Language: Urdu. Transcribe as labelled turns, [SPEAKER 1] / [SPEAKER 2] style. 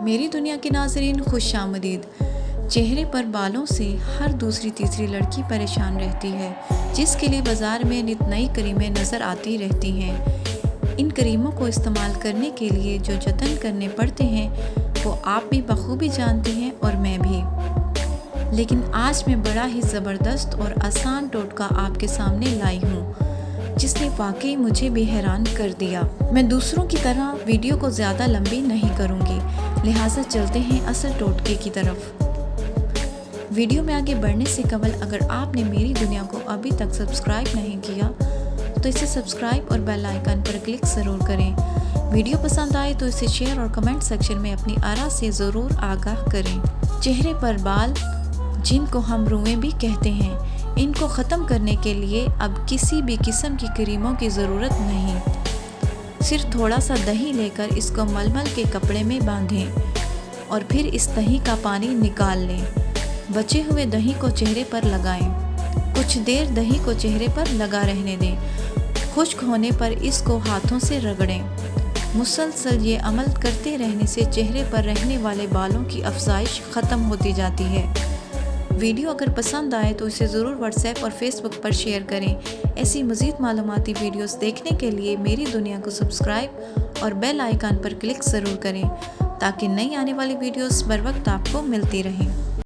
[SPEAKER 1] میری دنیا کے ناظرین خوش آمدید۔ چہرے پر بالوں سے ہر دوسری تیسری لڑکی پریشان رہتی ہے، جس کے لیے بازار میں نت نئی کریمیں نظر آتی رہتی ہیں۔ ان کریموں کو استعمال کرنے کے لیے جو جتن کرنے پڑتے ہیں وہ آپ بھی بخوبی جانتے ہیں اور میں بھی، لیکن آج میں بڑا ہی زبردست اور آسان ٹوٹکا آپ کے سامنے لائی ہوں جس نے واقعی مجھے بھی حیران کر دیا۔ میں دوسروں کی طرح ویڈیو کو زیادہ لمبی نہیں کروں گی، لہٰذا چلتے ہیں اصل ٹوٹکے کی طرف۔ ویڈیو میں آگے بڑھنے سے قبل اگر آپ نے میری دنیا کو ابھی تک سبسکرائب نہیں کیا تو اسے سبسکرائب اور بیل آئیکن پر کلک ضرور کریں۔ ویڈیو پسند آئے تو اسے شیئر اور کمنٹ سیکشن میں اپنی آراء سے ضرور آگاہ کریں۔ چہرے پر بال، جن کو ہم روئیں بھی کہتے ہیں، ان کو ختم کرنے کے لیے اب کسی بھی قسم کی کریموں کی ضرورت نہیں۔ صرف تھوڑا سا دہی لے کر اس کو ململ کے کپڑے میں باندھیں اور پھر اس دہی کا پانی نکال لیں۔ بچے ہوئے دہی کو چہرے پر لگائیں۔ کچھ دیر دہی کو چہرے پر لگا رہنے دیں۔ خشک ہونے پر اس کو ہاتھوں سے رگڑیں۔ مسلسل یہ عمل کرتے رہنے سے چہرے پر رہنے والے بالوں کی افزائش ختم ہوتی جاتی ہے۔ ویڈیو اگر پسند آئے تو اسے ضرور واٹس ایپ اور فیس بک پر شیئر کریں۔ ایسی مزید معلوماتی ویڈیوز دیکھنے کے لیے میری دنیا کو سبسکرائب اور بیل آئیکن پر کلک ضرور کریں تاکہ نئی آنے والی ویڈیوز بر وقت آپ کو ملتی رہیں۔